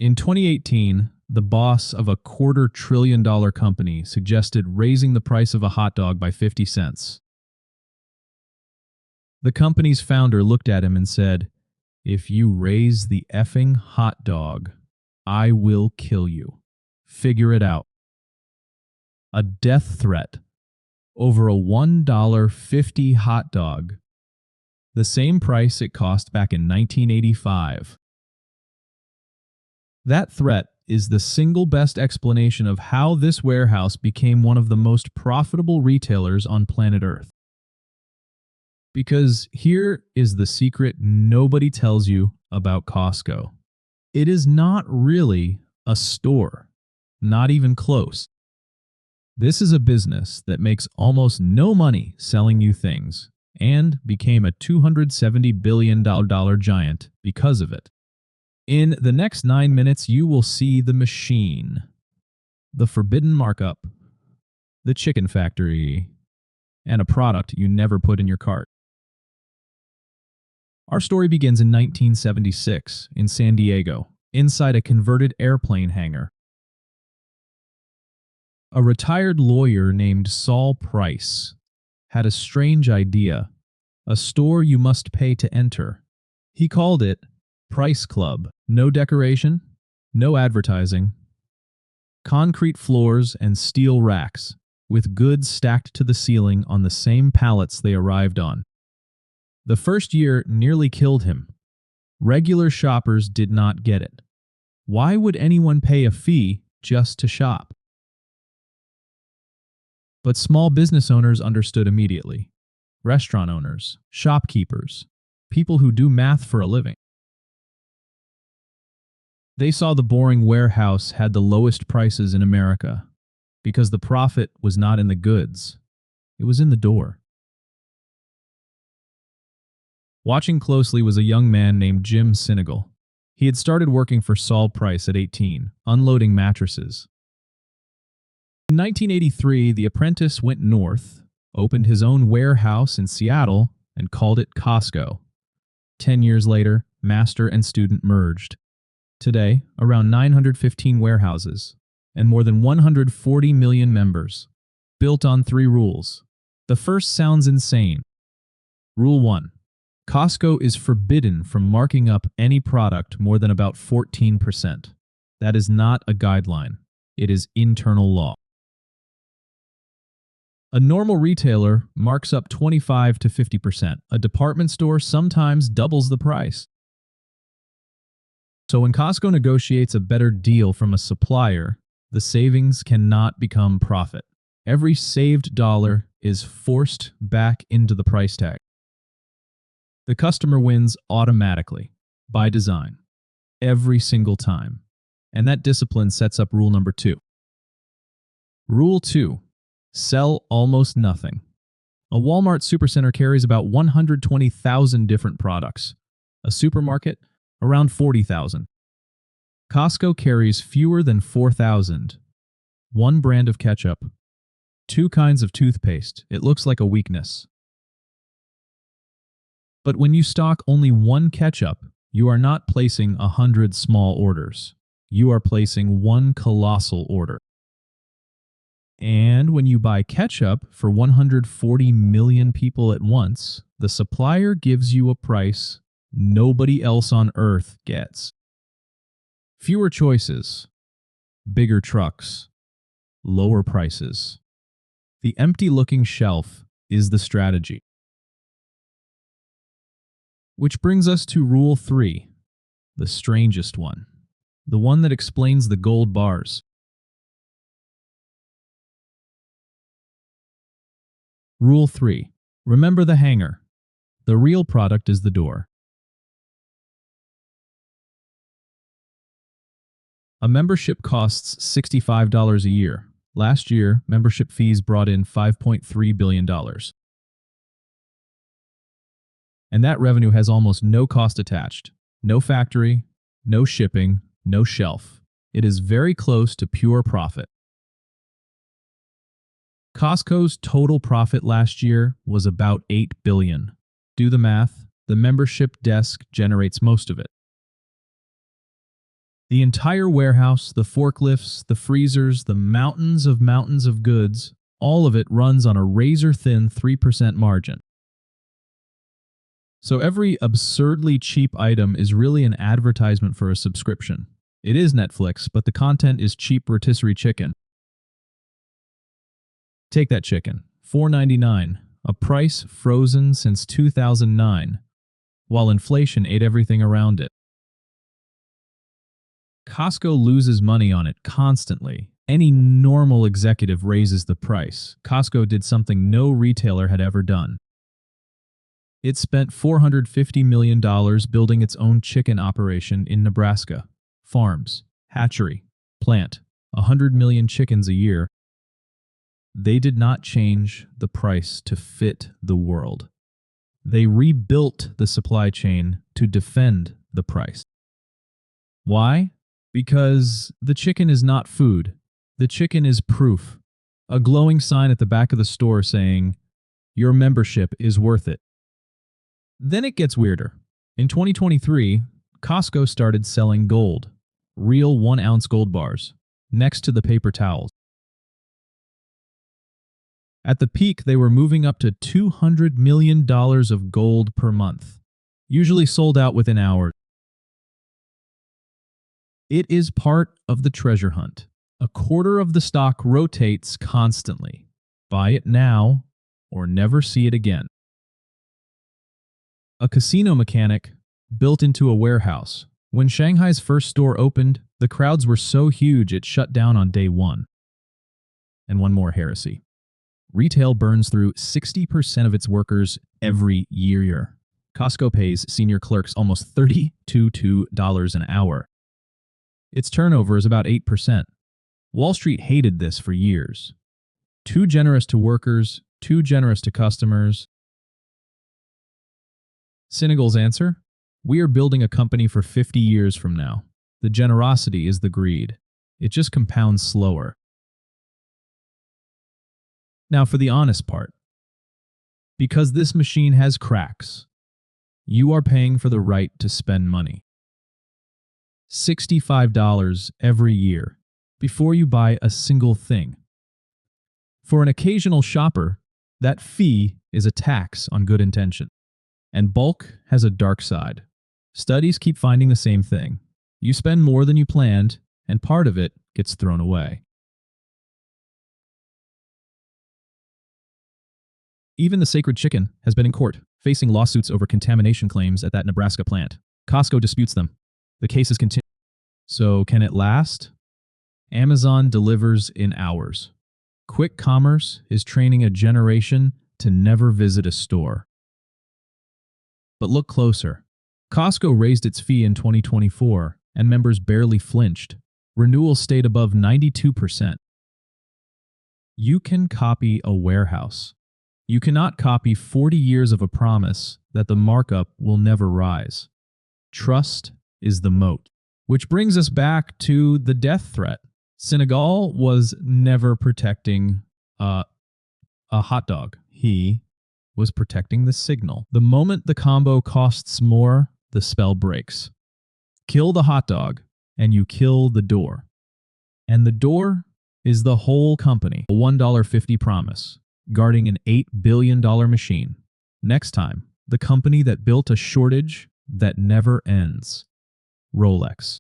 In 2018, the boss of a $250 billion company suggested raising the price of a hot dog by 50 cents. The company's founder looked at him and said, "If you raise the effing hot dog, I will kill you. Figure it out." A death threat over a $1.50 hot dog, the same price it cost back in 1985. That threat is the single best explanation of how this warehouse became one of the most profitable retailers on planet Earth. Because here is the secret nobody tells you about Costco. It is not really a store, not even close. This is a business that makes almost no money selling you things and became a $270 billion giant because of it. In the next 9 minutes, you will see the machine, the forbidden markup, the chicken factory, and a product you never put in your cart. Our story begins in 1976 in San Diego, inside a converted airplane hangar. A retired lawyer named Saul Price had a strange idea, a store you must pay to enter. He called it Price Club. No decoration, no advertising, concrete floors and steel racks with goods stacked to the ceiling on the same pallets they arrived on. The first year nearly killed him. Regular shoppers did not get it. Why would anyone pay a fee just to shop? But small business owners understood immediately. Restaurant owners, shopkeepers, people who do math for a living. They saw the boring warehouse had the lowest prices in America because the profit was not in the goods, it was in the door. Watching closely was a young man named Jim Sinegal. He had started working for Saul Price at 18, unloading mattresses. In 1983, the apprentice went north, opened his own warehouse in Seattle, and called it Costco. 10 years later, master and student merged. Today, around 915 warehouses and more than 140 million members, built on 3 rules. The first sounds insane. Rule 1. Costco is forbidden from marking up any product more than about 14%. That is not a guideline. It is internal law. A normal retailer marks up 25 to 50%. A department store sometimes doubles the price. So when Costco negotiates a better deal from a supplier, the savings cannot become profit. Every saved dollar is forced back into the price tag. The customer wins automatically, by design, every single time. And that discipline sets up rule number 2. Rule 2. Sell almost nothing. A Walmart supercenter carries about 120,000 different products. A supermarket, around 40,000. Costco carries fewer than 4,000. 1 brand of ketchup. 2 kinds of toothpaste. It looks like a weakness. But when you stock only 1 ketchup, you are not placing 100 small orders. You are placing 1 colossal order. And when you buy ketchup for 140 million people at once, the supplier gives you a price nobody else on earth gets. Fewer choices, bigger trucks, lower prices. The empty-looking shelf is the strategy. Which brings us to rule 3, the strangest one, the one that explains the gold bars. Rule 3. Remember the hanger. The real product is the door. A membership costs $65 a year. Last year, membership fees brought in $5.3 billion. And that revenue has almost no cost attached. No factory, no shipping, no shelf. It is very close to pure profit. Costco's total profit last year was about $8 billion. Do the math, the membership desk generates most of it. The entire warehouse, the forklifts, the freezers, the mountains of goods, all of it runs on a razor-thin 3% margin. So every absurdly cheap item is really an advertisement for a subscription. It is Netflix, but the content is cheap rotisserie chicken. Take that chicken, $4.99, a price frozen since 2009, while inflation ate everything around it. Costco loses money on it constantly. Any normal executive raises the price. Costco did something no retailer had ever done. It spent $450 million building its own chicken operation in Nebraska. Farms, hatchery, plant, 100 million chickens a year. They did not change the price to fit the world. They rebuilt the supply chain to defend the price. Why? Because the chicken is not food. The chicken is proof. A glowing sign at the back of the store saying, "Your membership is worth it." Then it gets weirder. In 2023, Costco started selling gold, real 1-ounce gold bars, next to the paper towels. At the peak, they were moving up to $200 million of gold per month, usually sold out within hours. It is part of the treasure hunt. A quarter of the stock rotates constantly. Buy it now or never see it again. A casino mechanic built into a warehouse. When Shanghai's first store opened, the crowds were so huge it shut down on day one. And one more heresy. Retail burns through 60% of its workers every year. Costco pays senior clerks almost $32 an hour. Its turnover is about 8%. Wall Street hated this for years. Too generous to workers, too generous to customers. Senegal's answer? We are building a company for 50 years from now. The generosity is the greed. It just compounds slower. Now for the honest part. Because this machine has cracks, you are paying for the right to spend money. $65 every year before you buy a single thing. For an occasional shopper, that fee is a tax on good intention. And bulk has a dark side. Studies keep finding the same thing. You spend more than you planned, and part of it gets thrown away. Even the sacred chicken has been in court, facing lawsuits over contamination claims at that Nebraska plant. Costco disputes them. The cases continue. So can it last? Amazon delivers in hours. Quick commerce is training a generation to never visit a store. But look closer. Costco raised its fee in 2024, and members barely flinched. Renewal stayed above 92%. You can copy a warehouse. You cannot copy 40 years of a promise that the markup will never rise. Trust is the moat. Which brings us back to the death threat. Senegal was never protecting a hot dog. He was protecting the signal. The moment the combo costs more, the spell breaks. Kill the hot dog, and you kill the door. And the door is the whole company. A $1.50 promise, guarding an $8 billion machine. Next time, the company that built a shortage that never ends. Rolex.